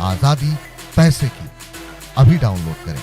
आजादी पैसे की। अभी डाउनलोड करें।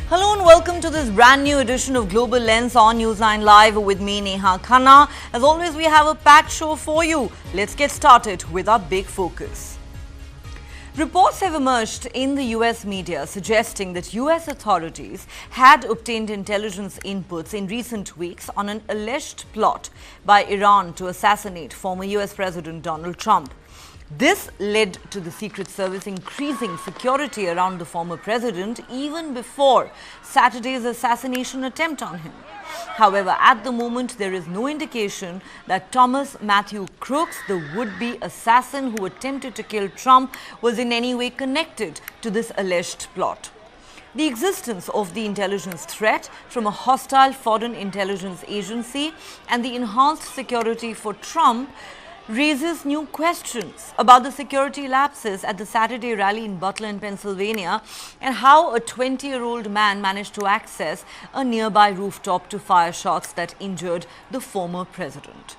Hello and welcome to this brand new edition of Global Lens on News9 Live with me, Neha Khanna. As always, we have a packed show for you. Let's get started with our big focus. Reports have emerged in the US media suggesting that US authorities had obtained intelligence inputs in recent weeks on an alleged plot by Iran to assassinate former US President Donald Trump. This led to the Secret Service increasing security around the former president even before Saturday's assassination attempt on him. However, at the moment, there is no indication that Thomas Matthew Crooks, the would-be assassin who attempted to kill Trump, was in any way connected to this alleged plot. The existence of the intelligence threat from a hostile foreign intelligence agency and the enhanced security for Trump raises new questions about the security lapses at the Saturday rally in Butler, Pennsylvania, and how a 20-year-old man managed to access a nearby rooftop to fire shots that injured the former president.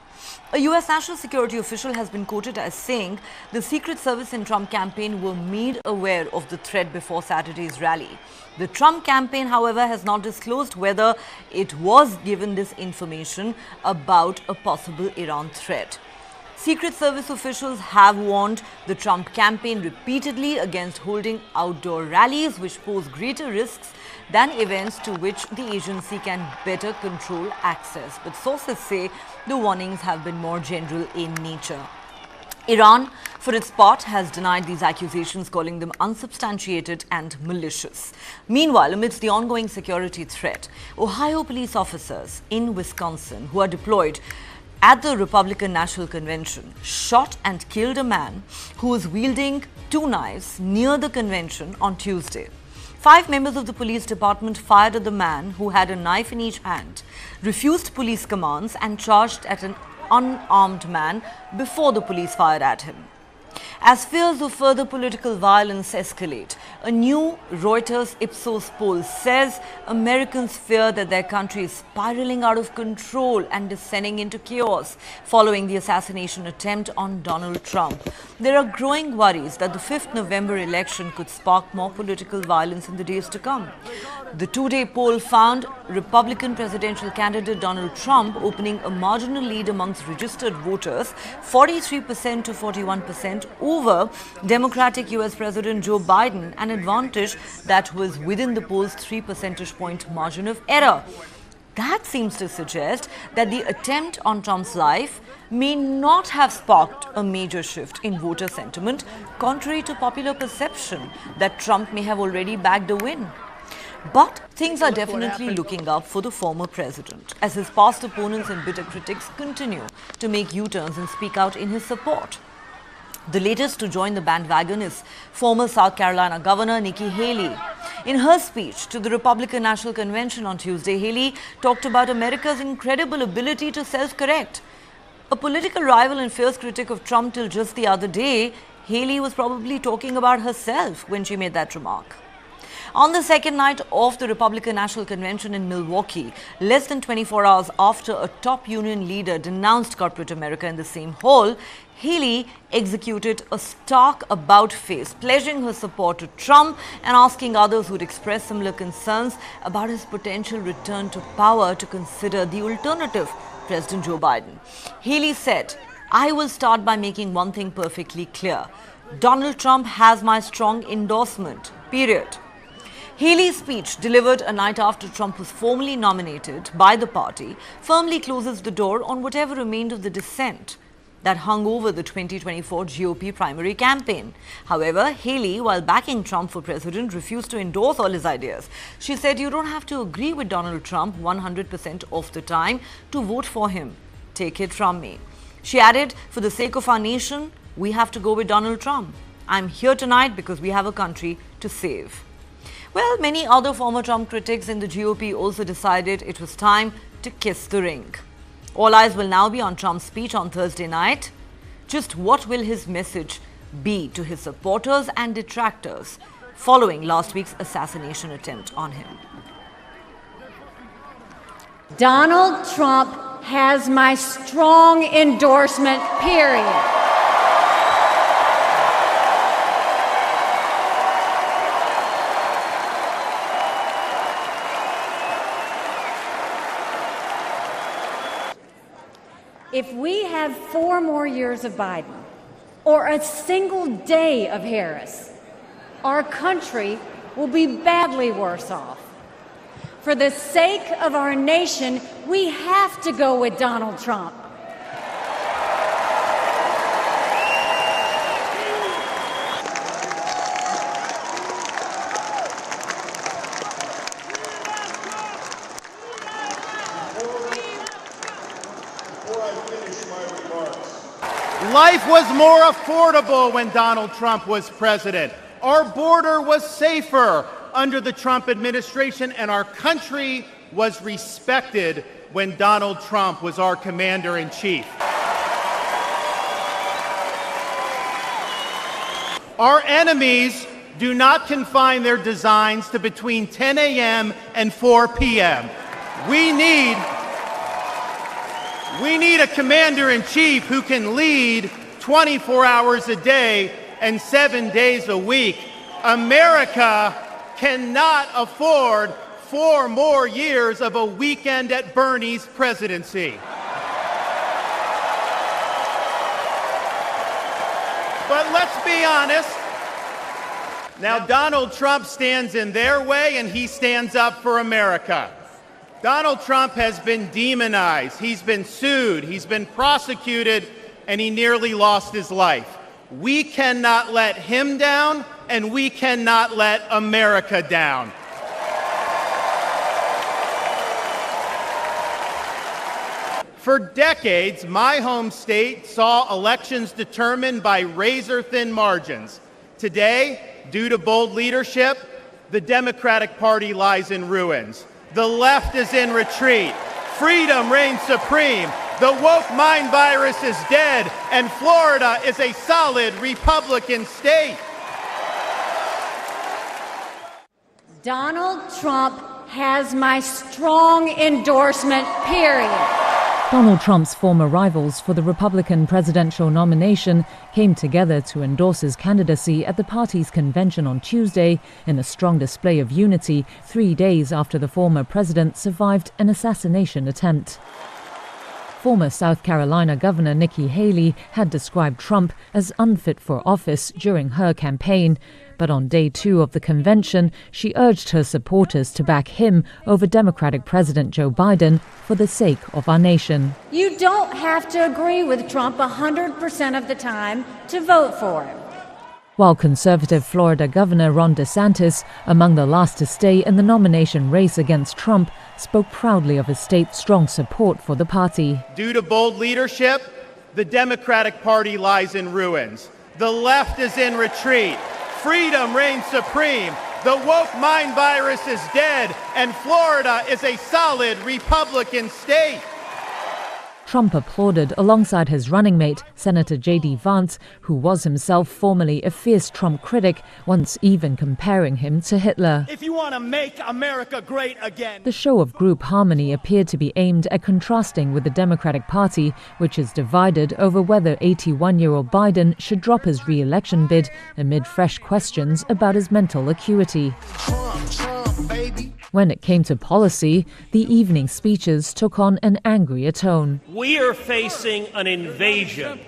A U.S. national security official has been quoted as saying the Secret Service and Trump campaign were made aware of the threat before Saturday's rally. The Trump campaign, however, has not disclosed whether it was given this information about a possible Iran threat. Secret Service officials have warned the Trump campaign repeatedly against holding outdoor rallies which pose greater risks than events to which the agency can better control access. But sources say the warnings have been more general in nature. Iran, for its part, has denied these accusations, calling them unsubstantiated and malicious. Meanwhile, amidst the ongoing security threat, Ohio police officers in Wisconsin who are deployed at the Republican National Convention shot and killed a man who was wielding two knives near the convention on Tuesday. 5 members of the police department fired at the man who had a knife in each hand, refused police commands and charged at an unarmed man before the police fired at him. As fears of further political violence escalate, a new Reuters Ipsos poll says Americans fear that their country is spiraling out of control and descending into chaos following the assassination attempt on Donald Trump. There are growing worries that the 5th November election could spark more political violence in the days to come. The 2-day poll found Republican presidential candidate Donald Trump opening a marginal lead amongst registered voters, 43% to 41%, over Democratic US President Joe Biden, an advantage that was within the poll's 3 percentage point margin of error. That seems to suggest that the attempt on Trump's life may not have sparked a major shift in voter sentiment, contrary to popular perception that Trump may have already bagged a win. But things are definitely looking up for the former president, as his past opponents and bitter critics continue to make U-turns and speak out in his support. The latest to join the bandwagon is former South Carolina Governor Nikki Haley. In her speech to the Republican National Convention on Tuesday, Haley talked about America's incredible ability to self-correct. A political rival and fierce critic of Trump till just the other day, Haley was probably talking about herself when she made that remark. On the second night of the Republican National Convention in Milwaukee, less than 24 hours after a top union leader denounced corporate America in the same hall, Haley executed a stark about-face, pledging her support to Trump and asking others who'd expressed similar concerns about his potential return to power to consider the alternative, President Joe Biden. Haley said, "I will start by making one thing perfectly clear. Donald Trump has my strong endorsement, period." Haley's speech, delivered a night after Trump was formally nominated by the party, firmly closes the door on whatever remained of the dissent that hung over the 2024 GOP primary campaign. However, Haley, while backing Trump for president, refused to endorse all his ideas. She said, "You don't have to agree with Donald Trump 100% of the time to vote for him. Take it from me." She added, "For the sake of our nation, we have to go with Donald Trump." I'm here tonight because we have a country to save. Well, many other former Trump critics in the GOP also decided it was time to kiss the ring. All eyes will now be on Trump's speech on Thursday night. Just what will his message be to his supporters and detractors following last week's assassination attempt on him? Donald Trump has my strong endorsement, period. If we have 4 more years of Biden or a single day of Harris, our country will be badly worse off. For the sake of our nation, we have to go with Donald Trump. Life was more affordable when Donald Trump was president. Our border was safer under the Trump administration, and our country was respected when Donald Trump was our commander-in-chief. Our enemies do not confine their designs to between 10 a.m. and 4 p.m. We need a commander-in-chief who can lead 24 hours a day and 7 days a week. America cannot afford 4 more years of a weekend at Bernie's presidency. But let's be honest. Now, Donald Trump stands in their way and he stands up for America. Donald Trump has been demonized, he's been sued, he's been prosecuted, and he nearly lost his life. We cannot let him down, and we cannot let America down. For decades, my home state saw elections determined by razor-thin margins. Today, due to bold leadership, the Democratic Party lies in ruins. The left is in retreat. Freedom reigns supreme. The woke mind virus is dead, and Florida is a solid Republican state. Donald Trump has my strong endorsement, period. Donald Trump's former rivals for the Republican presidential nomination came together to endorse his candidacy at the party's convention on Tuesday in a strong display of unity 3 days after the former president survived an assassination attempt. Former South Carolina Governor Nikki Haley had described Trump as unfit for office during her campaign. But on day 2 of the convention, she urged her supporters to back him over Democratic President Joe Biden for the sake of our nation. You don't have to agree with Trump 100% of the time to vote for him. While conservative Florida Governor Ron DeSantis, among the last to stay in the nomination race against Trump, spoke proudly of his state's strong support for the party. Due to bold leadership, the Democratic Party lies in ruins. The left is in retreat. Freedom reigns supreme. The woke mind virus is dead, and Florida is a solid Republican state. Trump applauded alongside his running mate, Senator J.D. Vance, who was himself formerly a fierce Trump critic, once even comparing him to Hitler. If you want to make America great again. The show of group harmony appeared to be aimed at contrasting with the Democratic Party, which is divided over whether 81-year-old Biden should drop his re-election bid amid fresh questions about his mental acuity. Trump, baby. When it came to policy, the evening speeches took on an angrier tone. We are facing an invasion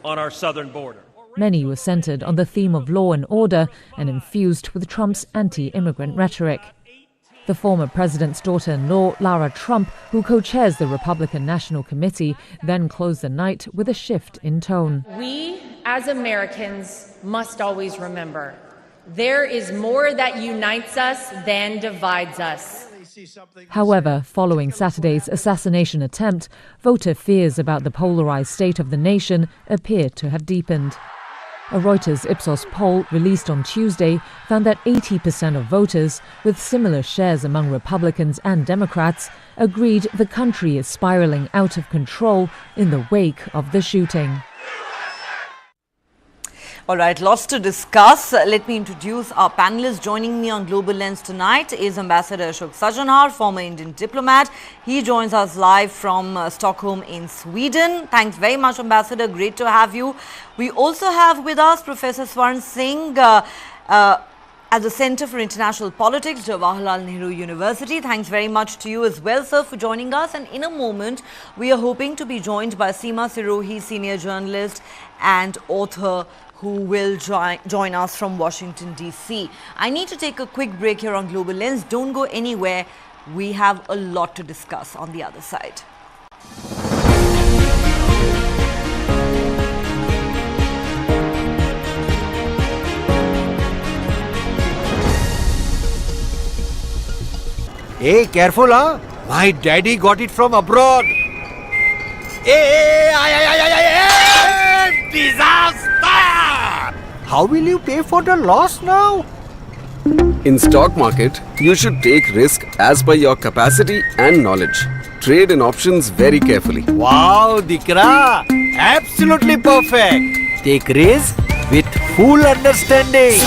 on our southern border. Many were centered on the theme of law and order and infused with Trump's anti-immigrant rhetoric. The former president's daughter-in-law, Lara Trump, who co-chairs the Republican National Committee, then closed the night with a shift in tone. We, as Americans, must always remember, there is more that unites us than divides us. However, following Saturday's assassination attempt, voter fears about the polarized state of the nation appear to have deepened. A Reuters Ipsos poll released on Tuesday found that 80% of voters, with similar shares among Republicans and Democrats, agreed the country is spiraling out of control in the wake of the shooting. All right, lots to discuss. Let me introduce our panelists. Joining me on Global Lens tonight is Ambassador Ashok Sajanhar, former Indian diplomat. He joins us live from Stockholm in Sweden. Thanks very much, Ambassador. Great to have you. We also have with us Professor Swaran Singh at the Center for International Politics, Jawaharlal Nehru University. Thanks very much to you as well, sir, for joining us. And in a moment, we are hoping to be joined by Seema Sirohi, senior journalist and author, who will join us from Washington, D.C. I need to take a quick break here on Global Lens. Don't go anywhere. We have a lot to discuss on the other side. Hey, careful, huh? My daddy got it from abroad. Hey, disaster! How will you pay for the loss now? In stock market, you should take risk as per your capacity and knowledge. Trade in options very carefully. Wow, Dikra! Absolutely perfect. Take risk with full understanding.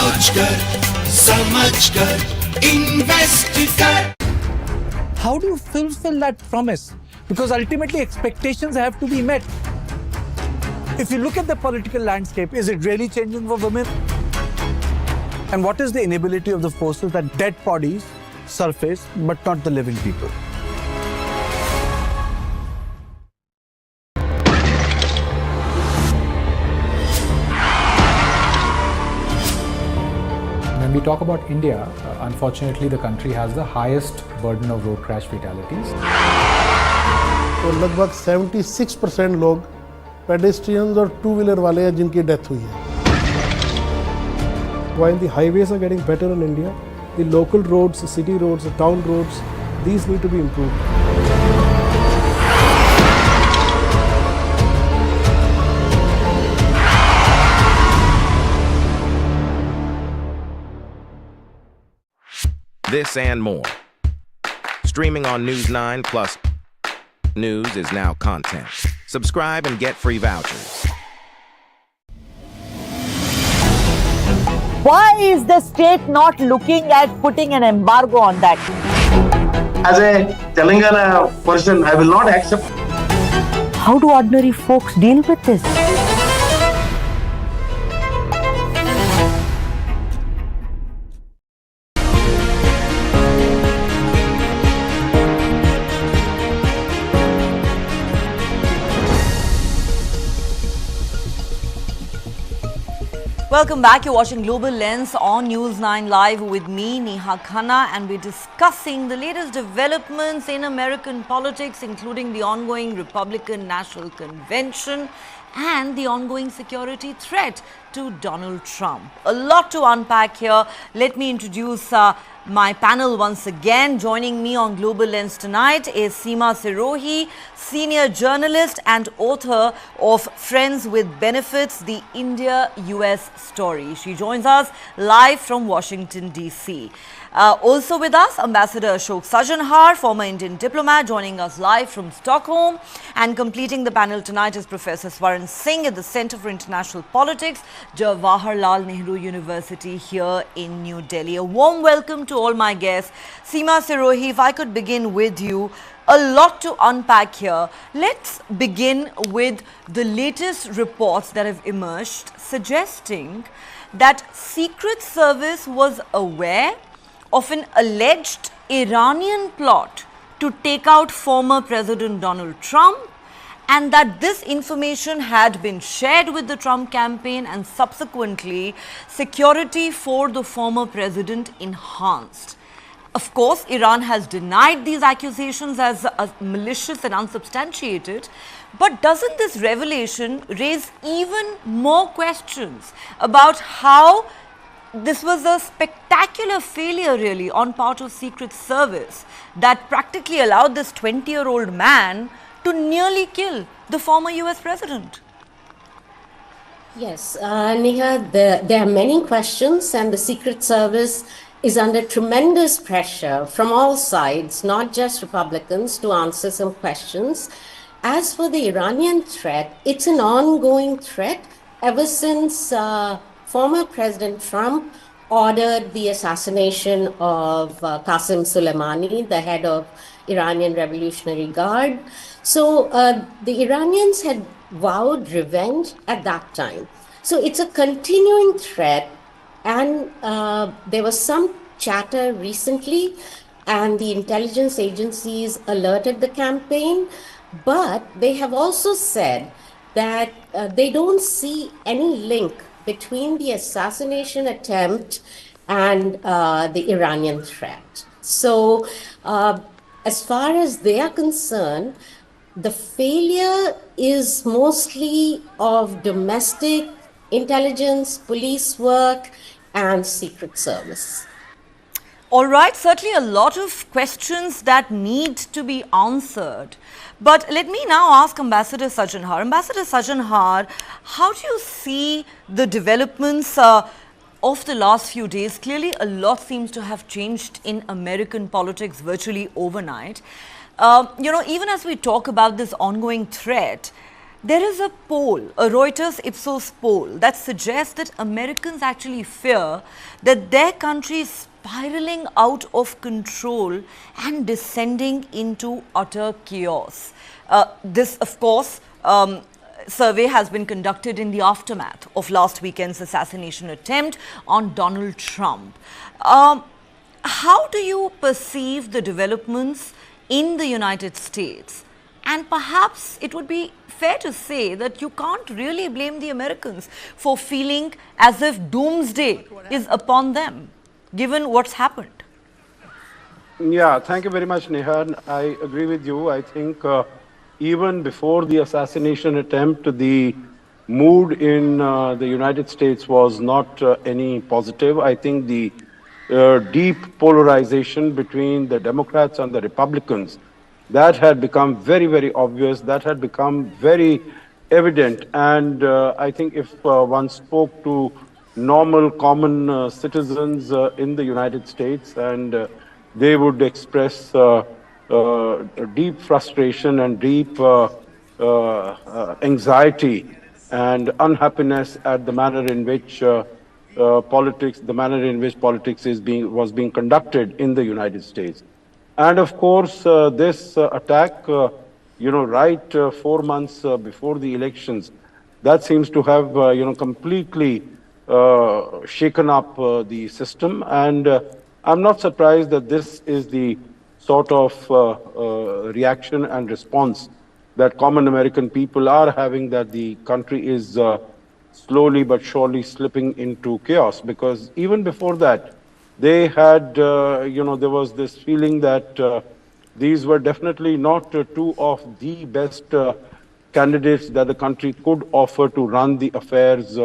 How do you fulfill that promise? Because ultimately expectations have to be met. If you look at the political landscape, is it really changing for women? And what is the inability of the forces that dead bodies surface, but not the living people? When we talk about India, unfortunately the country has the highest burden of road crash fatalities. तो लगभग 76% लोग pedestrians और two-wheeler वाले हैं जिनकी death हुई है. While the highways are getting better in India, the local roads, the city roads, the town roads, these need to be improved. This and more. Streaming on News9 plus news is now content. Subscribe and get free vouchers. Why is the state not looking at putting an embargo on that? As a Telangana person, I will not accept. How do ordinary folks deal with this? Welcome back. You're watching Global Lens on News9 Live with me, Neha Khanna, and we're discussing the latest developments in American politics, including the ongoing Republican National Convention and the ongoing security threat to Donald Trump. A lot to unpack here. Let me introduce my panel once again. Joining me on Global Lens tonight is Seema Sirohi, senior journalist and author of Friends with Benefits, the India-US story. She joins us live from Washington, D.C. Also with us, Ambassador Ashok Sajanhar, former Indian diplomat, joining us live from Stockholm. And completing the panel tonight is Professor Swaran Singh at the Center for International Politics, Jawaharlal Nehru University here in New Delhi. A warm welcome to all my guests. Seema Sirohi, if I could begin with you, a lot to unpack here. Let's begin with the latest reports that have emerged suggesting that Secret Service was aware of an alleged Iranian plot to take out former President Donald Trump, and that this information had been shared with the Trump campaign, and subsequently security for the former president enhanced. Of course, Iran has denied these accusations as malicious and unsubstantiated, but doesn't this revelation raise even more questions about how this was a spectacular failure really on part of Secret Service that practically allowed this 20-year-old man to nearly kill the former US president? Yes, Neha, there are many questions, and the Secret Service is under tremendous pressure from all sides, not just Republicans, to answer some questions. As for the Iranian threat, it's an ongoing threat ever since former President Trump ordered the assassination of Qasem Soleimani, the head of Iranian Revolutionary Guard. So the Iranians had vowed revenge at that time. So it's a continuing threat, and there was some chatter recently, and the intelligence agencies alerted the campaign, but they have also said that they don't see any link between the assassination attempt and the Iranian threat. So, as far as they are concerned, the failure is mostly of domestic intelligence, police work, and Secret Service. All right, certainly a lot of questions that need to be answered. But let me now ask Ambassador Sajanhar. Ambassador Sajanhar, how do you see the developments of the last few days? Clearly, a lot seems to have changed in American politics virtually overnight. Even as we talk about this ongoing threat, there is a poll, a Reuters Ipsos poll, that suggests that Americans actually fear that their country is spiraling out of control and descending into utter chaos. This, of course, survey has been conducted in the aftermath of last weekend's assassination attempt on Donald Trump. How do you perceive the developments in the United States? And perhaps it would be fair to say that you can't really blame the Americans for feeling as if doomsday is upon them, given what's happened. Yeah, thank you very much, Neha. I agree with you. I think even before the assassination attempt, the mood in the United States was not any positive. I think the deep polarization between the Democrats and the Republicans, that had become very, very obvious. That had become very evident. And I think if one spoke to normal, common citizens in the United States, and they would express deep frustration and deep anxiety and unhappiness at the manner in which politics was being conducted in the United States. And of course, this attack, right 4 months before the elections, that seems to have, completely shaken up the system. And I'm not surprised that this is the sort of reaction and response that common American people are having, that the country is slowly but surely slipping into chaos. Because even before that, they had, there was this feeling that these were definitely not two of the best candidates that the country could offer to run the affairs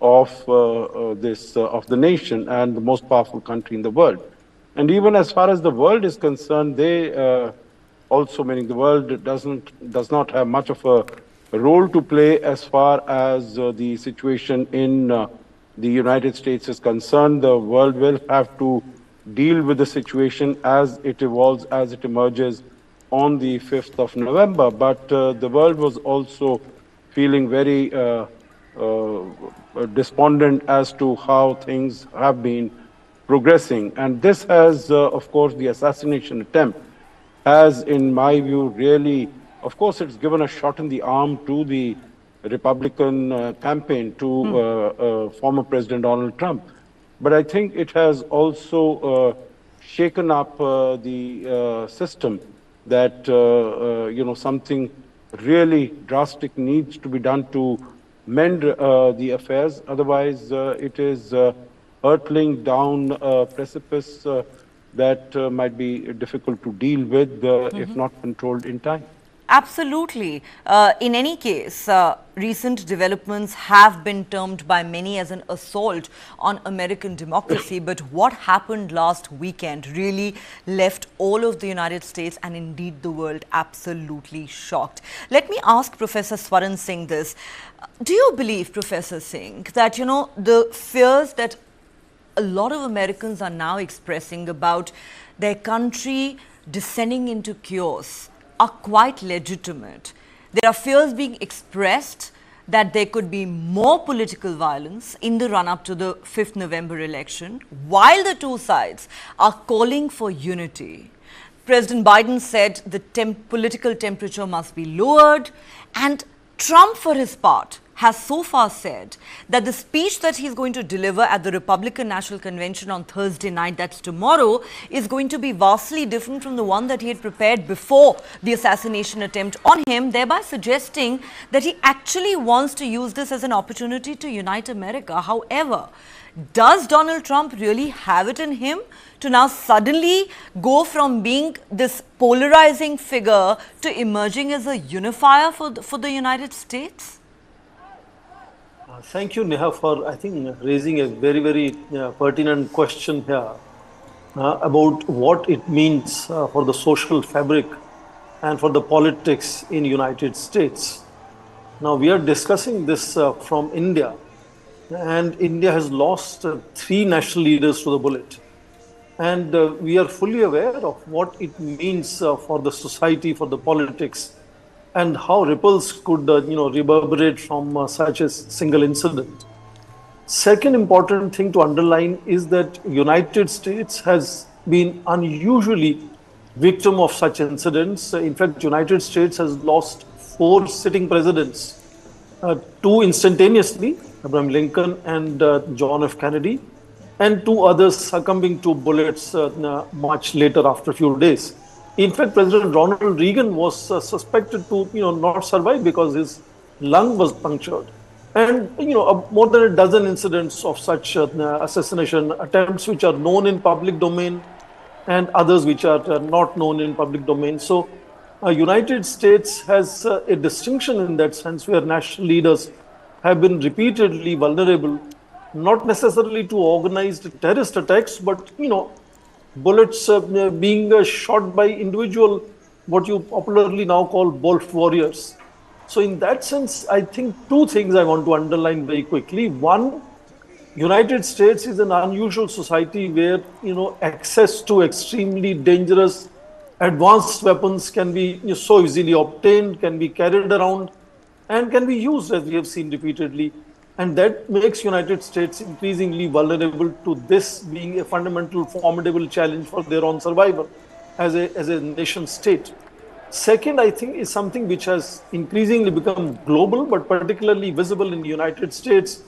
of the nation and the most powerful country in the world. And even as far as the world is concerned, they also, meaning the world does not have much of a role to play as far as the situation in the United States is concerned. The world will have to deal with the situation as it evolves, as it emerges on the 5th of November. But the world was also feeling very despondent as to how things have been progressing. And this has, of course, the assassination attempt has, in my view, really, of course, it's given a shot in the arm to the Republican campaign, to former President Donald Trump. But I think it has also shaken up the system, that, something really drastic needs to be done to mend the affairs. Otherwise, it is hurtling down a precipice that might be difficult to deal with if not controlled in time. Absolutely. In any case, recent developments have been termed by many as an assault on American democracy. But what happened last weekend really left all of the United States and indeed the world absolutely shocked. Let me ask Professor Swaran Singh this. Do you believe, Professor Singh, that, the fears that a lot of Americans are now expressing about their country descending into chaos are quite legitimate? There are fears being expressed that there could be more political violence in the run-up to the 5th November election, while the two sides are calling for unity. President Biden said the political temperature must be lowered, and Trump, for his part, has so far said that the speech that he's going to deliver at the Republican National Convention on Thursday night, that's tomorrow, is going to be vastly different from the one that he had prepared before the assassination attempt on him, thereby suggesting that he actually wants to use this as an opportunity to unite America. However, does Donald Trump really have it in him to now suddenly go from being this polarizing figure to emerging as a unifier for the United States? Thank you, Neha, for, I think, raising a very, very pertinent question here about what it means for the social fabric and for the politics in United States. Now, we are discussing this from India, and India has lost 3 national leaders to the bullet. And we are fully aware of what it means for the society, for the politics, and how ripples could, reverberate from such a single incident. Second important thing to underline is that United States has been unusually victim of such incidents. In fact, United States has lost 4 sitting presidents, 2 instantaneously, Abraham Lincoln and John F. Kennedy, and 2 others succumbing to bullets much later after a few days. In fact, President Ronald Reagan was suspected to, not survive because his lung was punctured. And, more than a dozen incidents of such assassination attempts which are known in public domain and others which are not known in public domain. So, United States has a distinction in that sense where national leaders have been repeatedly vulnerable, not necessarily to organized terrorist attacks, but, bullets being shot by individual, what you popularly now call wolf warriors. So in that sense, I think 2 things I want to underline very quickly. One, United States is an unusual society where, access to extremely dangerous advanced weapons can be so easily obtained, can be carried around, and can be used, as we have seen repeatedly. And that makes United States increasingly vulnerable to this being a fundamental, formidable challenge for their own survival as a nation state. Second, I think, is something which has increasingly become global, but particularly visible in the United States,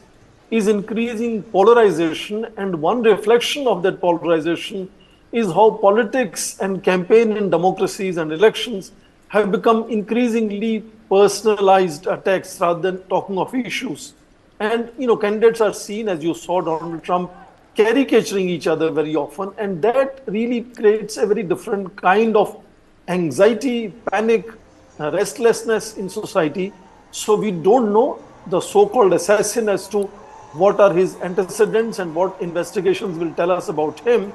is increasing polarization. And one reflection of that polarization is how politics and campaign in democracies and elections have become increasingly personalized attacks rather than talking of issues. And, candidates are seen, as you saw Donald Trump, caricaturing each other very often. And that really creates a very different kind of anxiety, panic, restlessness in society. So we don't know the so-called assassin as to what are his antecedents and what investigations will tell us about him.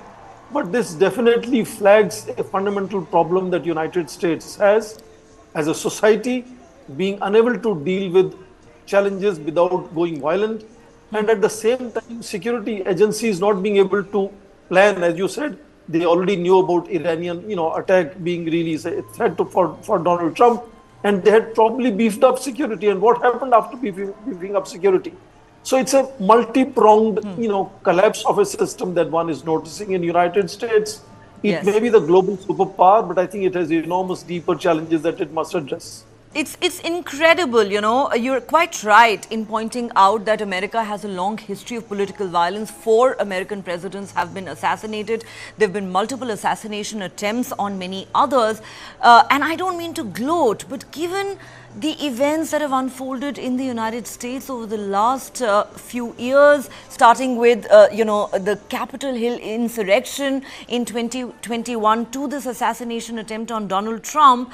But this definitely flags a fundamental problem that United States has as a society, being unable to deal with challenges without going violent, and at the same time security agencies not being able to plan. As you said, they already knew about Iranian attack being really a threat for Donald Trump, and they had probably beefed up security. And what happened after beefing up security? So it's a multi-pronged collapse of a system that one is noticing in United States. It may be the global superpower, but I think it has enormous deeper challenges that it must address. It's incredible, you're quite right in pointing out that America has a long history of political violence. 4 American presidents have been assassinated. There have been multiple assassination attempts on many others. And I don't mean to gloat, but given the events that have unfolded in the United States over the last few years, starting with, the Capitol Hill insurrection in 2021 to this assassination attempt on Donald Trump,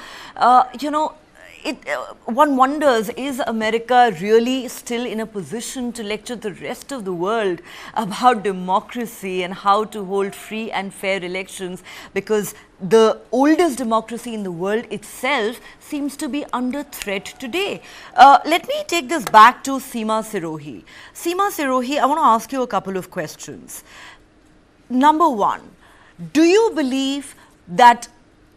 one wonders, is America really still in a position to lecture the rest of the world about democracy and how to hold free and fair elections? Because the oldest democracy in the world itself seems to be under threat today. Let me take this back to Seema Sirohi. Seema Sirohi, I want to ask you a couple of questions. Number one, do you believe that,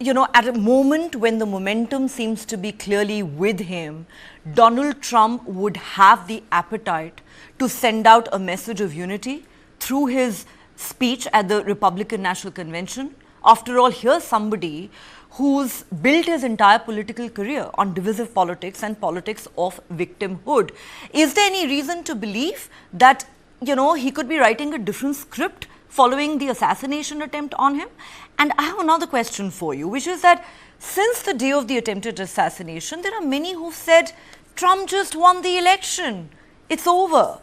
at a moment when the momentum seems to be clearly with him, Donald Trump would have the appetite to send out a message of unity through his speech at the Republican National Convention? After all, here's somebody who's built his entire political career on divisive politics and politics of victimhood. Is there any reason to believe that, he could be writing a different script following the assassination attempt on him? And I have another question for you, which is that since the day of the attempted assassination, there are many who've said Trump just won the election, it's over.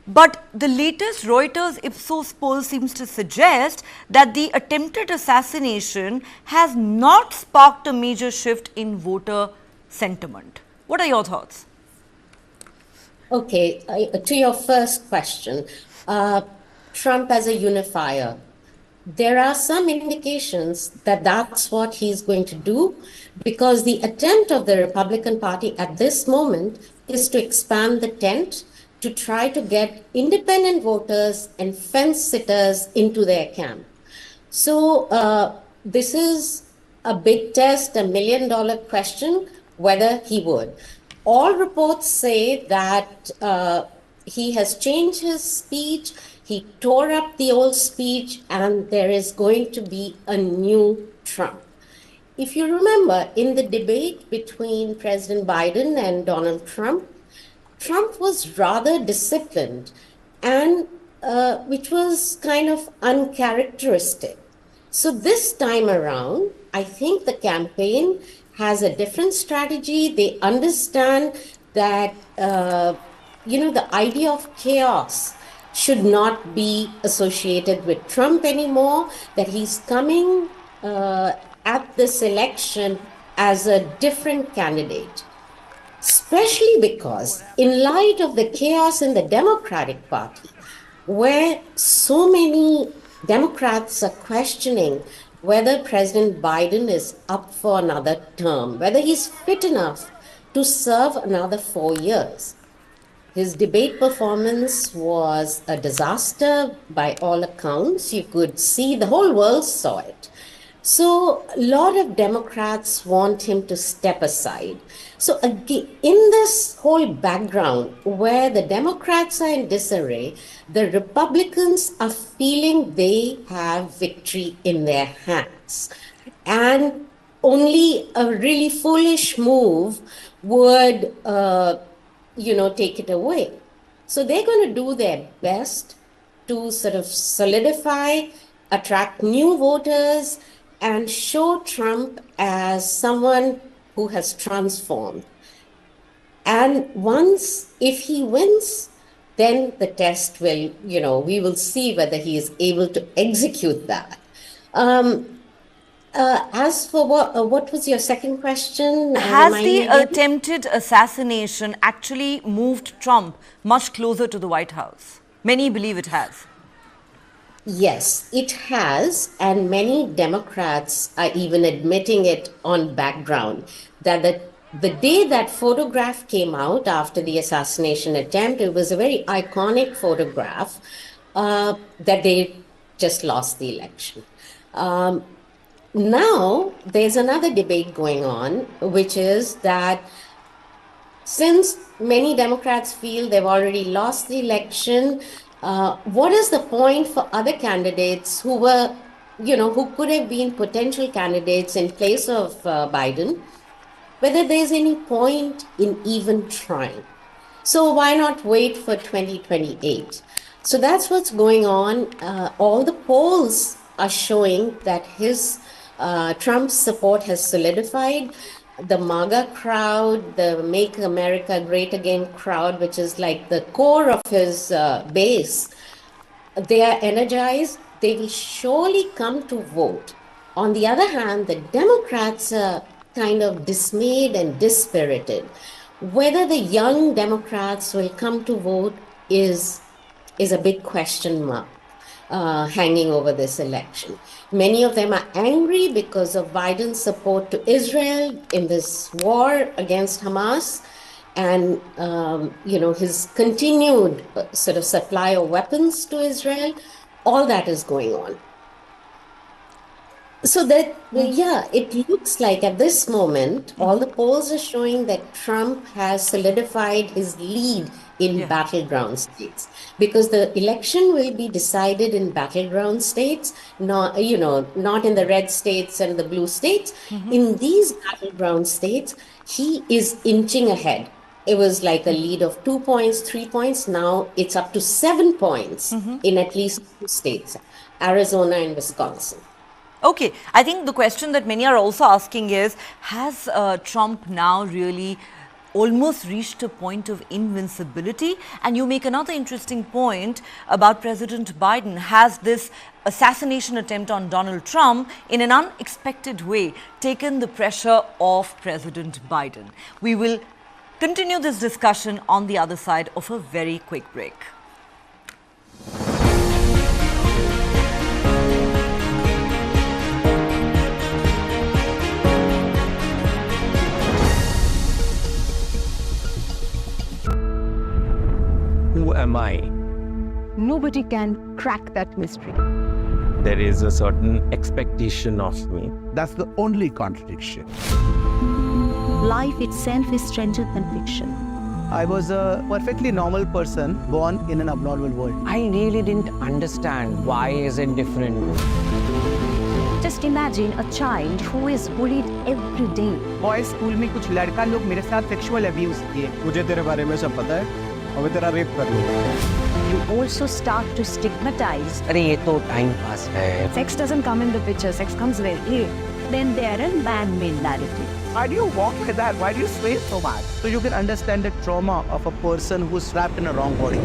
But the latest Reuters Ipsos poll seems to suggest that the attempted assassination has not sparked a major shift in voter sentiment. What are your thoughts? Okay, to your first question, Trump as a unifier. There are some indications that that's what he's going to do, because the attempt of the Republican Party at this moment is to expand the tent to try to get independent voters and fence sitters into their camp. So this is a big test, $1 million question, whether he would. All reports say that he has changed his speech. He tore up the old speech, and there is going to be a new Trump. If you remember, in the debate between President Biden and Donald Trump, Trump was rather disciplined, and which was kind of uncharacteristic. So this time around, I think the campaign has a different strategy. They understand that, the idea of chaos should not be associated with Trump anymore, that he's coming at this election as a different candidate. Especially because in light of the chaos in the Democratic Party, where so many Democrats are questioning whether President Biden is up for another term, whether he's fit enough to serve another 4 years. His debate performance was a disaster by all accounts. You could see, the whole world saw it. So a lot of Democrats want him to step aside. So again, in this whole background where the Democrats are in disarray, the Republicans are feeling they have victory in their hands. And only a really foolish move would take it away. So they're going to do their best to sort of solidify, attract new voters, and show Trump as someone who has transformed. And once, if he wins, then the test will, we will see whether he is able to execute that. As for what was your second question? Has the attempted assassination actually moved Trump much closer to the White House? Many believe it has. Yes, it has, and many Democrats are even admitting it on background, that the day that photograph came out after the assassination attempt, it was a very iconic photograph, that they just lost the election. Now, there's another debate going on, which is that since many Democrats feel they've already lost the election, what is the point for other candidates who were, who could have been potential candidates in place of Biden, whether there's any point in even trying? So why not wait for 2028? So that's what's going on. All the polls are showing that Trump's support has solidified. The MAGA crowd, the Make America Great Again crowd, which is like the core of his base, they are energized. They will surely come to vote. On the other hand, the Democrats are kind of dismayed and dispirited. Whether the young Democrats will come to vote is a big question mark hanging over this election. Many of them are angry because of Biden's support to Israel in this war against Hamas, and his continued sort of supply of weapons to Israel. All that is going on. So that, it looks like at this moment, all the polls are showing that Trump has solidified his lead in battleground states, because the election will be decided in battleground states, not in the red states and the blue states. In these battleground states, he is inching ahead. It was like a lead of 2 points, 3 points. Now it's up to 7 points in at least 2 states, Arizona and Wisconsin. Okay, I think the question that many are also asking is, has Trump now really almost reached a point of invincibility? And you make another interesting point about President Biden. Has this assassination attempt on Donald Trump in an unexpected way taken the pressure off President Biden? We will continue this discussion on the other side of a very quick break. Who am I? Nobody can crack that mystery. There is a certain expectation of me. That's the only contradiction. Life itself is stranger than fiction. I was a perfectly normal person born in an abnormal world. I really didn't understand why is it different. Just imagine a child who is bullied every day. Boys school में कुछ लड़का लोग मेरे साथ sexual abuse किए. मुझे तेरे बारे में सब पता है. और मैं तेरा rape कर लूँगा. You also start to stigmatize. अरे ये तो time pass है. Sex doesn't come in the picture. Sex comes very late. Then they are a man-made narrative. Why do you walk like that? Why do you sway so much? So you can understand the trauma of a person who's trapped in a wrong body.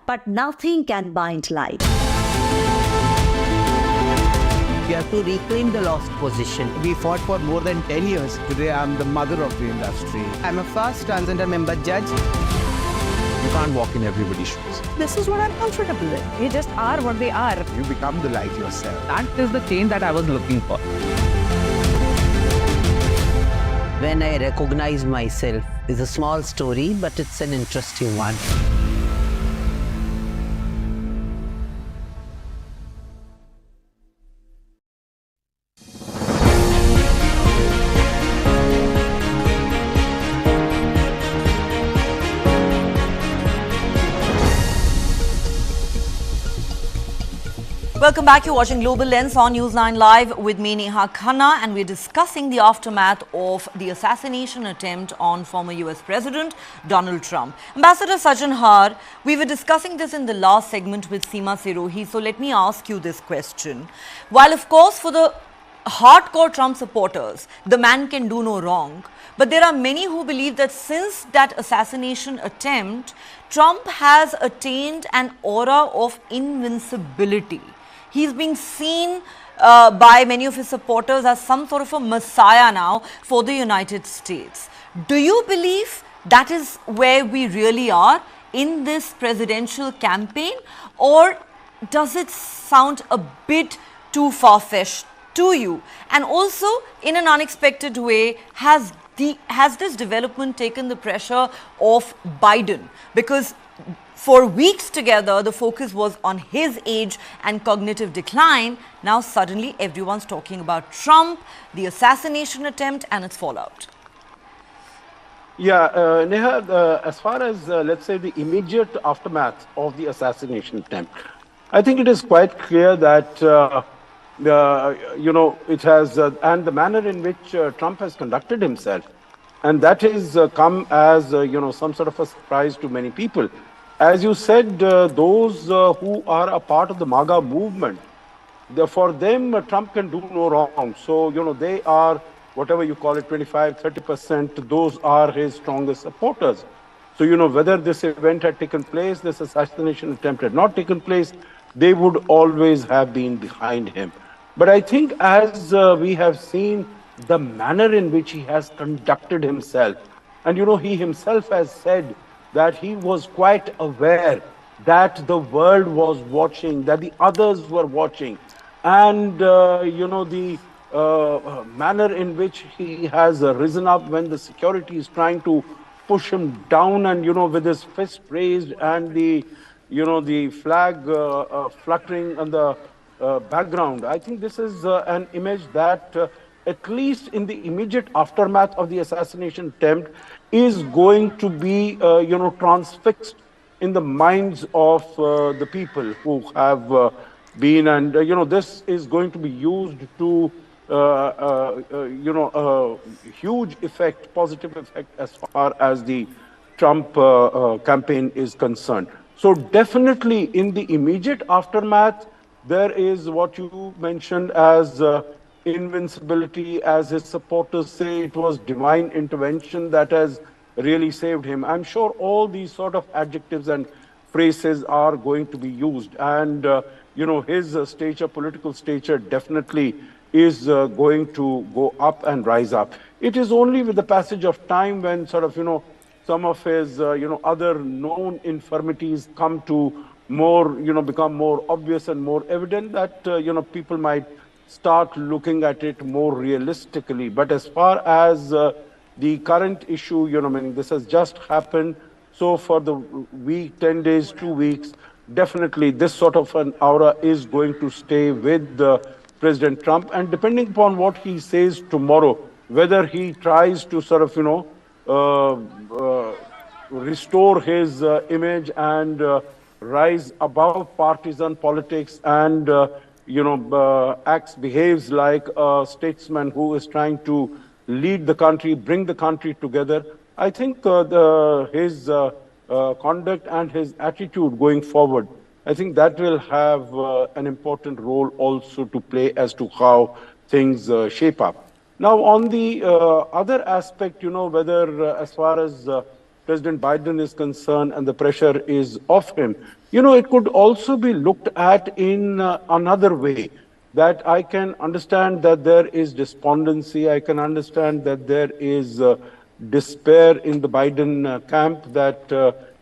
But nothing can bind light. We have to reclaim the lost position. We fought for more than 10 years. Today I'm the mother of the industry. I'm a first transgender member judge. You can't walk in everybody's shoes. This is what I'm comfortable with. They just are what they are. You become the light yourself. That is the change that I was looking for. When I recognize myself is a small story, but it's an interesting one. Welcome back. You're watching Global Lens on News9 Live with me, Neha Khanna, and we're discussing the aftermath of the assassination attempt on former US President Donald Trump. Ambassador Sajjan Har, we were discussing this in the last segment with Seema Sirohi, so let me ask you this question. While of course for the hardcore Trump supporters, the man can do no wrong, but there are many who believe that since that assassination attempt, Trump has attained an aura of invincibility. He's being seen by many of his supporters as some sort of a messiah now for the United States. Do you believe that is where we really are in this presidential campaign, or does it sound a bit too far-fetched to you? And also, in an unexpected way, has this development taken the pressure off Biden? Because for weeks together, the focus was on his age and cognitive decline. Now suddenly everyone's talking about Trump, the assassination attempt and its fallout. Yeah, Neha, as far as, let's say, the immediate aftermath of the assassination attempt, I think it is quite clear that, it has, and the manner in which Trump has conducted himself, and that has come as, some sort of a surprise to many people. As you said, those who are a part of the MAGA movement, for them, Trump can do no wrong. So, they are, whatever you call it, 25, 30%, those are his strongest supporters. So, whether this event had taken place, this assassination attempt had not taken place, they would always have been behind him. But I think as we have seen the manner in which he has conducted himself, and he himself has said that he was quite aware that the world was watching, that the others were watching, and the manner in which he has risen up when the security is trying to push him down, and with his fist raised and the flag fluttering on the background. I think this is an image that at least in the immediate aftermath of the assassination attempt is going to be transfixed in the minds of the people who have been, and this is going to be used to a huge effect, positive effect, as far as the Trump campaign is concerned. So definitely in the immediate aftermath, there is what you mentioned as invincibility, as his supporters say, it was divine intervention that has really saved him. I'm sure all these sort of adjectives and phrases are going to be used, and his stature, political stature, definitely is going to go up and rise up. It is only with the passage of time, when sort of some of his other known infirmities come to more become more obvious and more evident, that people might start looking at it more realistically. But as far as the current issue, meaning this has just happened, so for the week, 10 days, 2 weeks, definitely this sort of an aura is going to stay with President Trump. And depending upon what he says tomorrow, whether he tries to sort of restore his image and rise above partisan politics and behaves like a statesman who is trying to lead the country, bring the country together, I think his conduct and his attitude going forward, I think that will have an important role also to play as to how things shape up. Now, on the other aspect, whether as far as President Biden is concerned and the pressure is off him, it could also be looked at in another way, that I can understand that there is despondency, I can understand that there is despair in the Biden camp, that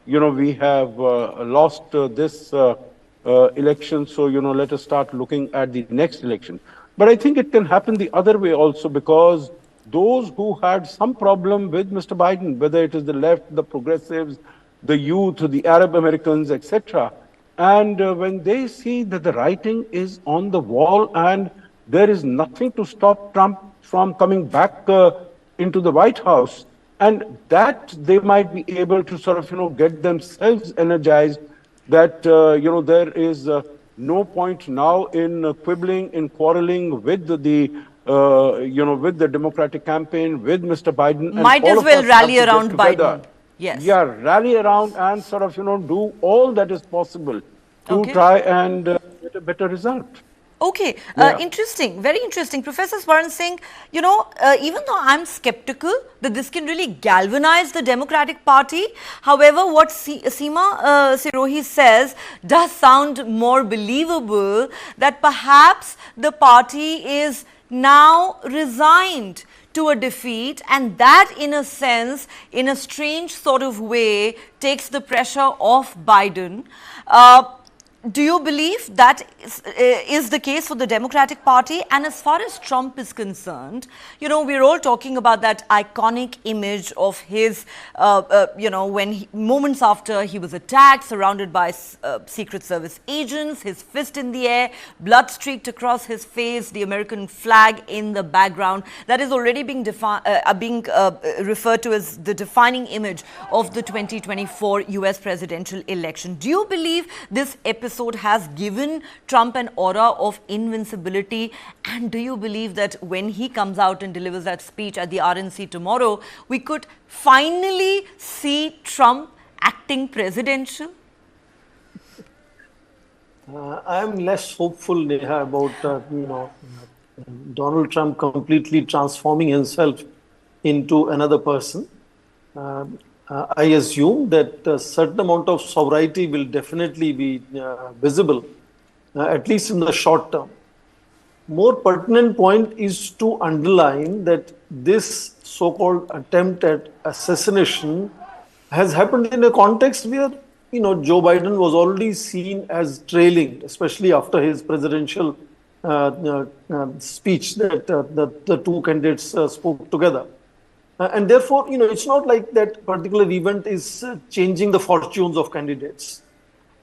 we have lost this election, so let us start looking at the next election. But I think it can happen the other way also, because those who had some problem with Mr. Biden, whether it is the left, the progressives, the youth, the Arab Americans, etc., and when they see that the writing is on the wall and there is nothing to stop Trump from coming back into the White House, and that they might be able to sort of get themselves energized, that there is no point now in quibbling, in quarreling with the with the Democratic campaign, with Mr. Biden. Might as well rally around Biden. Yes. Yeah, rally around and sort of do all that is possible to try and get a better result. Okay, interesting, very interesting. Professor Swaran Singh, even though I'm skeptical that this can really galvanize the Democratic Party, however, what Seema Sirohi says does sound more believable, that perhaps the party is now resigned to a defeat, and that in a sense, in a strange sort of way, takes the pressure off Biden. Do you believe that is the case for the Democratic Party? And as far as Trump is concerned, we're all talking about that iconic image of his, when moments after he was attacked, surrounded by Secret Service agents, his fist in the air, blood streaked across his face, the American flag in the background. That is already being referred to as the defining image of the 2024 US presidential election. Do you believe this episode has given Trump an aura of invincibility, and do you believe that when he comes out and delivers that speech at the RNC tomorrow, we could finally see Trump acting presidential? I'm less hopeful, Neha, about Donald Trump completely transforming himself into another person. I assume that a certain amount of sobriety will definitely be visible at least in the short term. More pertinent point is to underline that this so-called attempt at assassination has happened in a context where, Joe Biden was already seen as trailing, especially after his presidential speech that the two candidates spoke together. And therefore, it's not like that particular event is changing the fortunes of candidates.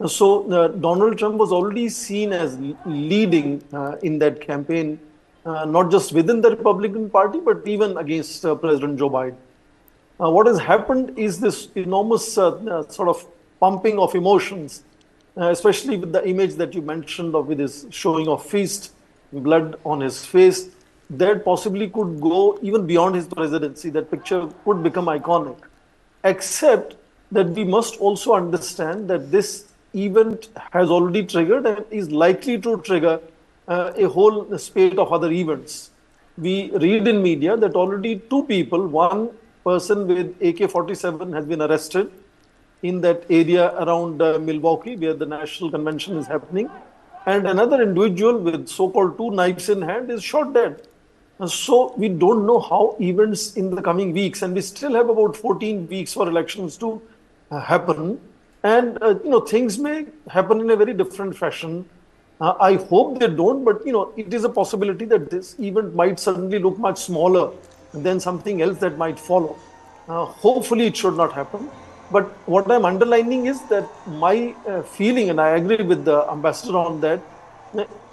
So Donald Trump was already seen as leading in that campaign, not just within the Republican Party, but even against President Joe Biden. What has happened is this enormous sort of pumping of emotions, especially with the image that you mentioned of with his showing of fist, blood on his face, that possibly could go even beyond his presidency. That picture could become iconic, except that we must also understand that this event has already triggered and is likely to trigger a whole spate of other events. We read in media that already two people, one person with AK-47 has been arrested in that area around Milwaukee where the national convention is happening, and another individual with so-called two knives in hand is shot dead. So we don't know how events in the coming weeks, and we still have about 14 weeks for elections to happen. And, things may happen in a very different fashion. I hope they don't, but, it is a possibility that this event might suddenly look much smaller than something else that might follow. Hopefully it should not happen. But what I'm underlining is that my feeling, and I agree with the ambassador on that,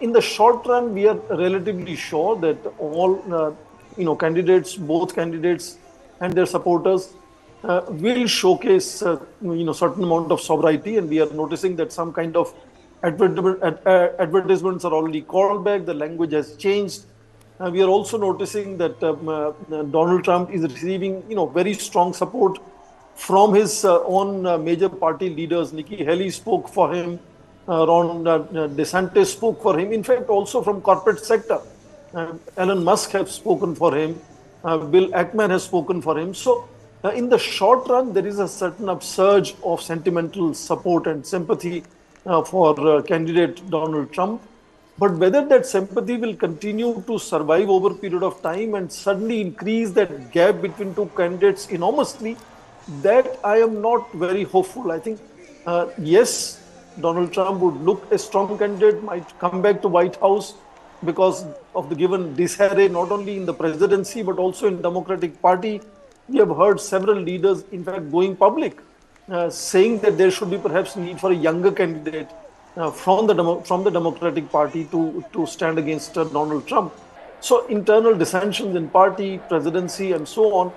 in the short run, we are relatively sure that all, candidates, both candidates and their supporters will showcase, certain amount of sobriety, and we are noticing that some kind of advertisements are already called back. The language has changed. We are also noticing that Donald Trump is receiving, very strong support from his own major party leaders. Nikki Haley spoke for him. Ron DeSantis spoke for him. In fact, also from corporate sector, Elon Musk has spoken for him. Bill Ackman has spoken for him. So in the short run, there is a certain upsurge of sentimental support and sympathy for candidate Donald Trump. But whether that sympathy will continue to survive over a period of time and suddenly increase that gap between two candidates enormously, that I am not very hopeful. I think, yes, Donald Trump would look a strong candidate, might come back to White House because of the given disarray, not only in the presidency, but also in Democratic Party. We have heard several leaders, in fact, going public, saying that there should be perhaps need for a younger candidate from the Democratic Party to stand against Donald Trump. So internal dissensions in party, presidency, and so on,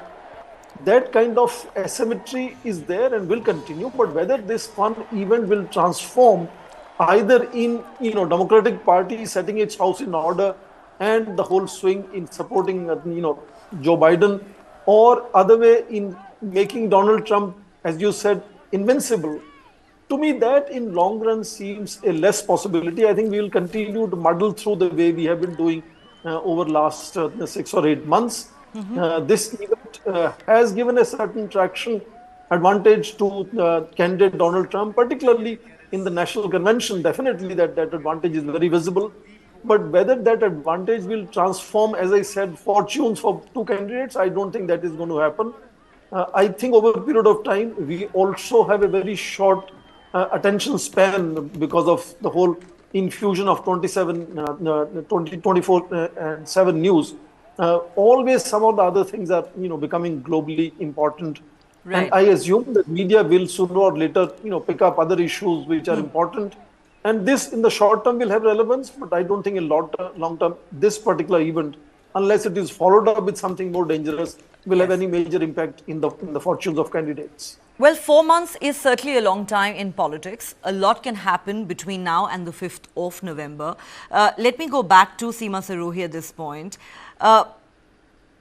that kind of asymmetry is there and will continue. But whether this one event will transform either in, Democratic Party setting its house in order and the whole swing in supporting, Joe Biden, or other way in making Donald Trump, as you said, invincible, to me that in long run seems a less possibility. I think we will continue to muddle through the way we have been doing over last 6 or 8 months. This event has given a certain traction advantage to candidate Donald Trump, particularly in the national convention. Definitely that advantage is very visible. But whether that advantage will transform, as I said, fortunes for two candidates, I don't think that is going to happen. I think over a period of time, we also have a very short attention span because of the whole infusion of 24/7 news. Always some of the other things are, becoming globally important. Right. And I assume that media will sooner or later, pick up other issues which are important. And this in the short term will have relevance, but I don't think in long term, this particular event, unless it is followed up with something more dangerous, will have any major impact in the fortunes of candidates. Well, 4 months is certainly a long time in politics. A lot can happen between now and the 5th of November. Let me go back to Seema Sirohi at this point.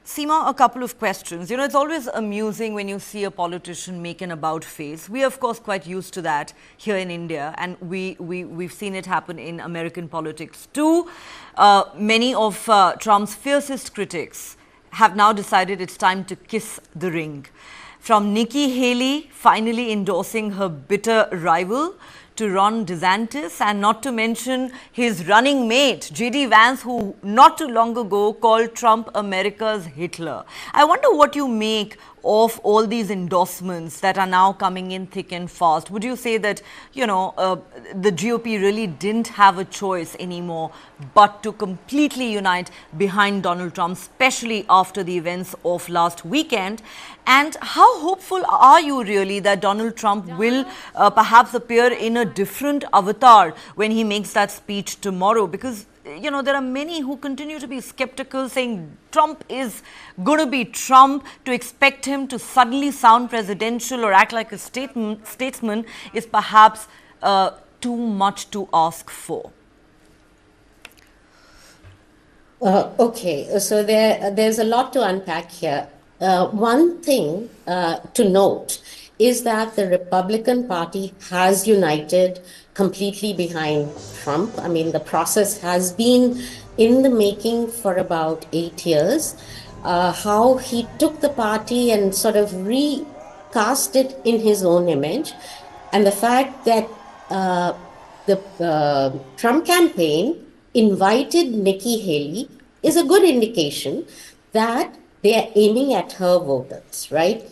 Seema, a couple of questions. It's always amusing when you see a politician make an about face. We are, of course, quite used to that here in India, and we've seen it happen in American politics too. Many of Trump's fiercest critics have now decided it's time to kiss the ring. From Nikki Haley finally endorsing her bitter rival to Ron DeSantis, and not to mention his running mate, J.D. Vance, who not too long ago called Trump America's Hitler. I wonder what you make of all these endorsements that are now coming in thick and fast. Would you say that, the GOP really didn't have a choice anymore but to completely unite behind Donald Trump, especially after the events of last weekend? And how hopeful are you really that Donald Trump will perhaps appear in a different avatar when he makes that speech tomorrow? Because there are many who continue to be skeptical, saying Trump is going to be Trump. To expect him to suddenly sound presidential or act like a statesman is perhaps too much to ask for. Okay, so there's a lot to unpack here. One thing to note is that the Republican Party has united completely behind Trump. I mean, the process has been in the making for about 8 years. How he took the party and sort of recast it in his own image. And the fact that the Trump campaign invited Nikki Haley is a good indication that they are aiming at her voters, right?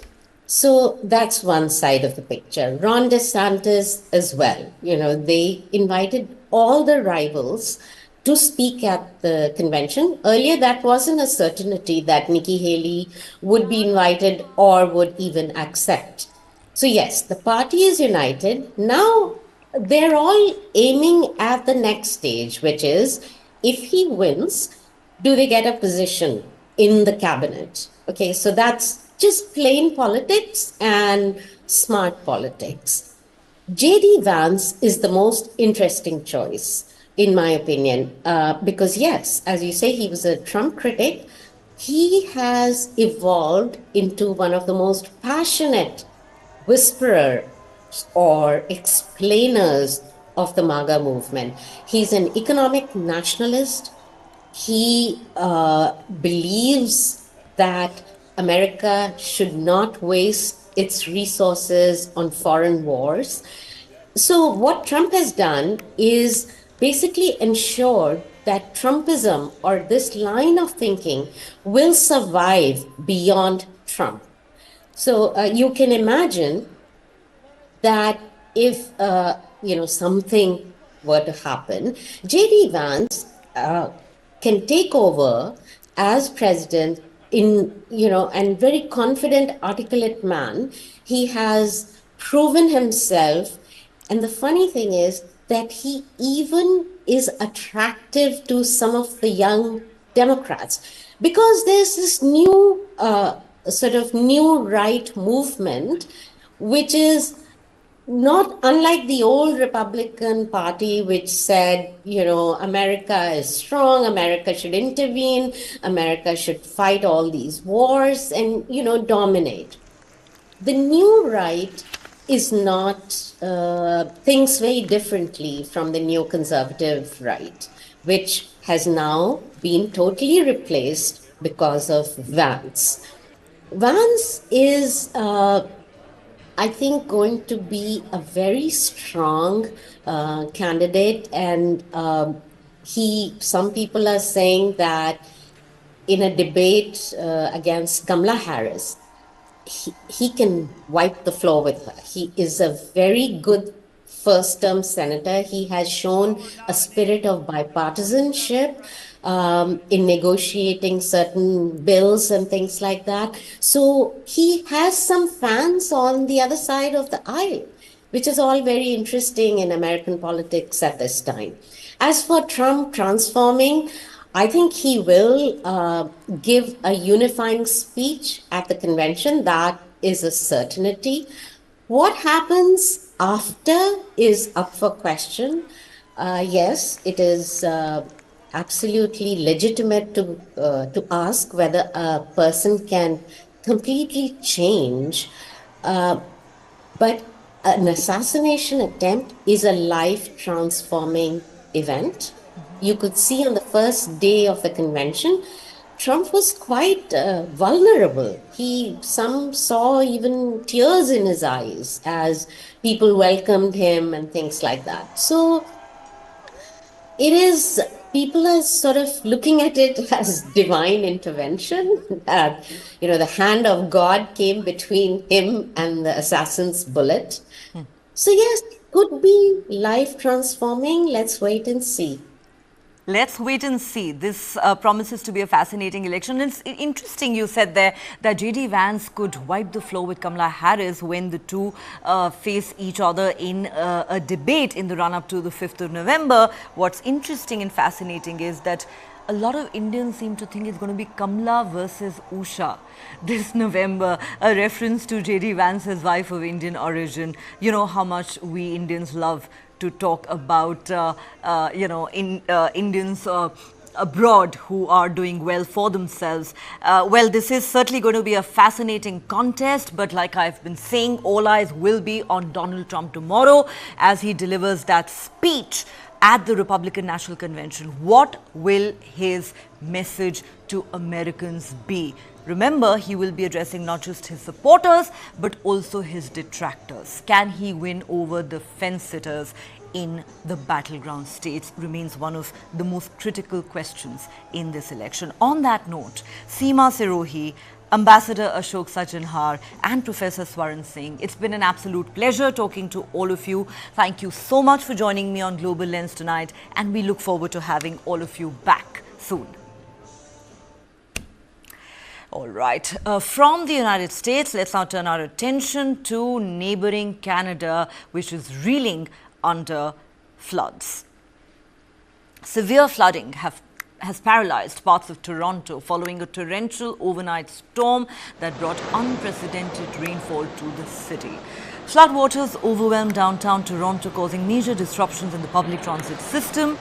So that's one side of the picture. Ron DeSantis as well. They invited all the rivals to speak at the convention. Earlier, that wasn't a certainty that Nikki Haley would be invited or would even accept. So yes, the party is united. Now, they're all aiming at the next stage, which is, if he wins, do they get a position in the cabinet? Okay, so that's just plain politics and smart politics. J.D. Vance is the most interesting choice, in my opinion, because yes, as you say, he was a Trump critic. He has evolved into one of the most passionate whisperers or explainers of the MAGA movement. He's an economic nationalist. He believes that America should not waste its resources on foreign wars. So what Trump has done is basically ensure that Trumpism, or this line of thinking, will survive beyond Trump. So you can imagine that if something were to happen, J.D. Vance can take over as president and very confident, articulate man. He has proven himself. And the funny thing is that he even is attractive to some of the young Democrats, because there's this new sort of new right movement, which is not unlike the old Republican Party, which said, America is strong, America should intervene, America should fight all these wars and, dominate. The new right is not, thinks very differently from the neoconservative right, which has now been totally replaced because of Vance. Vance is, I think, going to be a very strong candidate, and some people are saying that in a debate against Kamala Harris, he can wipe the floor with her. He is a very good first-term senator. He has shown a spirit of bipartisanship in negotiating certain bills and things like that. So he has some fans on the other side of the aisle, which is all very interesting in American politics at this time. As for Trump transforming, I think he will give a unifying speech at the convention. That is a certainty. What happens after is up for question. Yes, it is absolutely legitimate to ask whether a person can completely change. But an assassination attempt is a life-transforming event. You could see on the first day of the convention Trump was quite vulnerable. Some saw even tears in his eyes as people welcomed him and things like that. So people are sort of looking at it as divine intervention. The hand of God came between him and the assassin's bullet. So yes, it could be life transforming. Let's wait and see. Let's wait and see. This promises to be a fascinating election. It's interesting you said there that J.D. Vance could wipe the floor with Kamala Harris when the two face each other in a debate in the run-up to the 5th of November. What's interesting and fascinating is that a lot of Indians seem to think it's going to be Kamala versus Usha this November, a reference to J.D. Vance's wife of Indian origin. You know how much we Indians love to talk about, Indians abroad who are doing well for themselves. Well, this is certainly going to be a fascinating contest, but like I've been saying, all eyes will be on Donald Trump tomorrow as he delivers that speech at the Republican National Convention. What will his message to Americans be? Remember, he will be addressing not just his supporters, but also his detractors. Can he win over the fence-sitters in the battleground states remains one of the most critical questions in this election. On that note, Seema Sirohi, Ambassador Ashok Sajjanhar and Professor Swaran Singh, it's been an absolute pleasure talking to all of you. Thank you so much for joining me on Global Lens tonight, and we look forward to having all of you back soon. All right, from the United States, let's now turn our attention to neighboring Canada, which is reeling under floods. Severe flooding has paralyzed parts of Toronto following a torrential overnight storm that brought unprecedented rainfall to the city. Floodwaters overwhelmed downtown Toronto, causing major disruptions in the public transit system.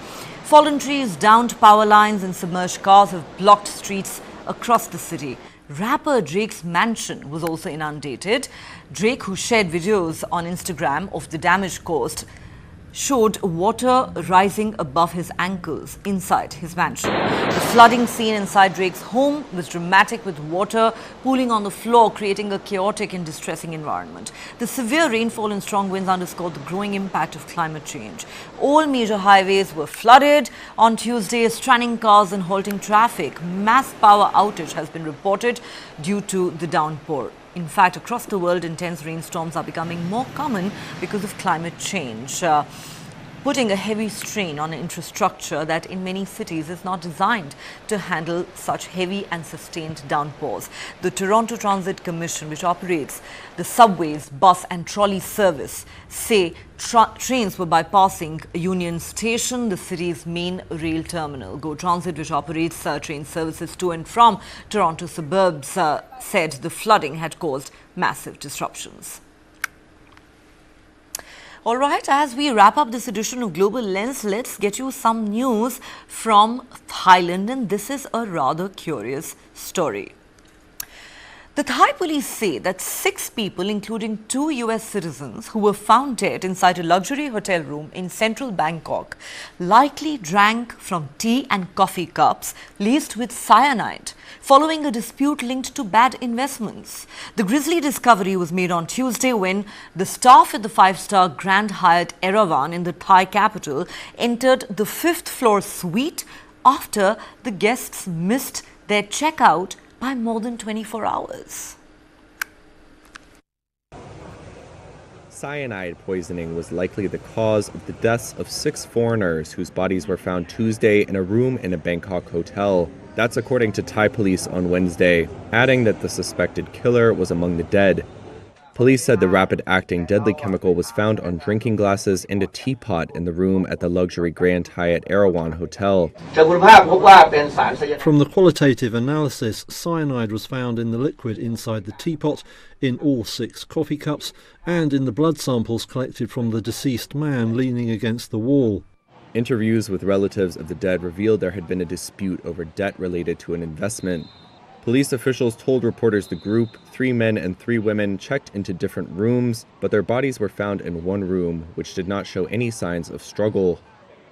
Fallen trees, downed power lines and submerged cars have blocked streets across the city. Rapper Drake's mansion was also inundated. Drake, who shared videos on Instagram of the damage caused, showed water rising above his ankles inside his mansion. The flooding scene inside Drake's home was dramatic, with water pooling on the floor, creating a chaotic and distressing environment. The severe rainfall and strong winds underscored the growing impact of climate change. All major highways were flooded on Tuesday, stranding cars and halting traffic. Mass power outage has been reported due to the downpour. In fact, across the world, intense rainstorms are becoming more common because of climate change, putting a heavy strain on infrastructure that in many cities is not designed to handle such heavy and sustained downpours. The Toronto Transit Commission, which operates the subways, bus and trolley service, say trains were bypassing Union Station, the city's main rail terminal. Go Transit, which operates train services to and from Toronto suburbs, said the flooding had caused massive disruptions. All right, as we wrap up this edition of Global Lens, let's get you some news from Thailand, and this is a rather curious story. The Thai police say that 6 people, including 2 US citizens who were found dead inside a luxury hotel room in central Bangkok, likely drank from tea and coffee cups laced with cyanide, following a dispute linked to bad investments. The grisly discovery was made on Tuesday when the staff at the 5-star Grand Hyatt Erawan in the Thai capital entered the 5th floor suite after the guests missed their checkout by more than 24 hours. Cyanide poisoning was likely the cause of the deaths of 6 foreigners whose bodies were found Tuesday in a room in a Bangkok hotel. That's according to Thai police on Wednesday, adding that the suspected killer was among the dead. Police said the rapid-acting deadly chemical was found on drinking glasses and a teapot in the room at the luxury Grand Hyatt Erawan Hotel. From the qualitative analysis, cyanide was found in the liquid inside the teapot, in all 6 coffee cups, and in the blood samples collected from the deceased man leaning against the wall. Interviews with relatives of the dead revealed there had been a dispute over debt related to an investment. Police officials told reporters the group, 3 men and 3 women, checked into different rooms, but their bodies were found in one room, which did not show any signs of struggle.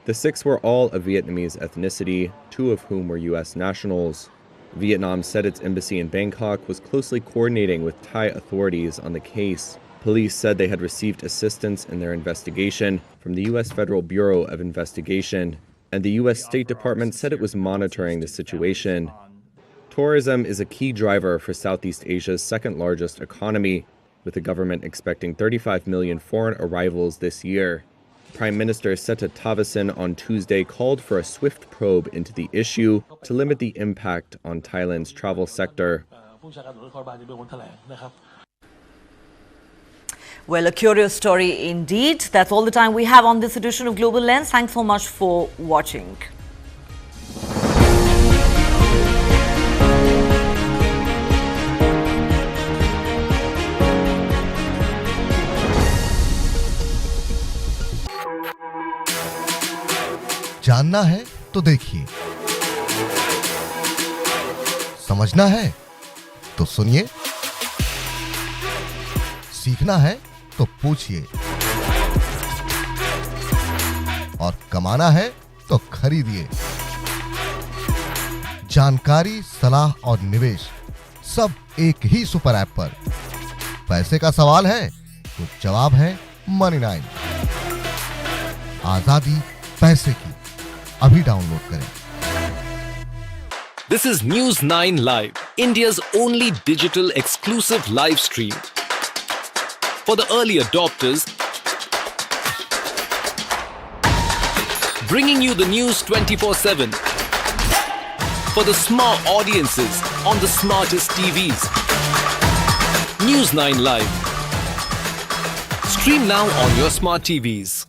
The 6 were all of Vietnamese ethnicity, 2 of whom were U.S. nationals. Vietnam said its embassy in Bangkok was closely coordinating with Thai authorities on the case. Police said they had received assistance in their investigation from the U.S. Federal Bureau of Investigation, and the U.S. State Department said it was monitoring the situation. Tourism is a key driver for Southeast Asia's second-largest economy, with the government expecting 35 million foreign arrivals this year. Prime Minister Seta Thavisin on Tuesday called for a swift probe into the issue to limit the impact on Thailand's travel sector. Well, a curious story indeed. That's all the time we have on this edition of Global Lens. Thanks so much for watching. जानना है तो देखिए, समझना है तो सुनिए, सीखना है तो पूछिए, और कमाना है तो खरीदिए। जानकारी, सलाह और निवेश सब एक ही सुपर ऐप पर। पैसे का सवाल है तो जवाब है Money9। आजादी पैसे की, अभी डाउनलोड करें। This is News9 Live, India's only digital exclusive live stream. For the early adopters, bringing you the news 24/7. For the smart audiences on the smartest TVs. News9 Live. Stream now on your smart TVs.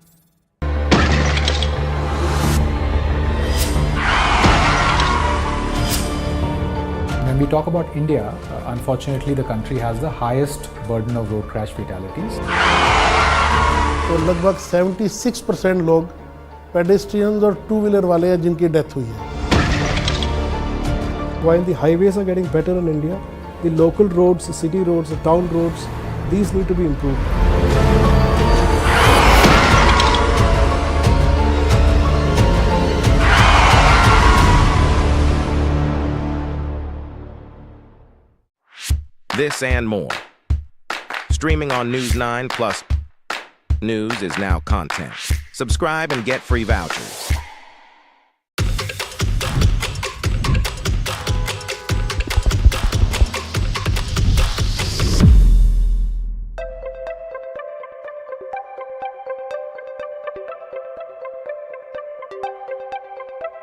When we talk about India, unfortunately the country has the highest burden of road crash fatalities. तो लगभग 76% लोग pedestrians और two wheeler वाले हैं जिनकी death हुई है। While the highways are getting better in India, the local roads, the city roads, the town roads, these need to be improved. This and more. Streaming on News9 Plus. News is now content. Subscribe and get free vouchers.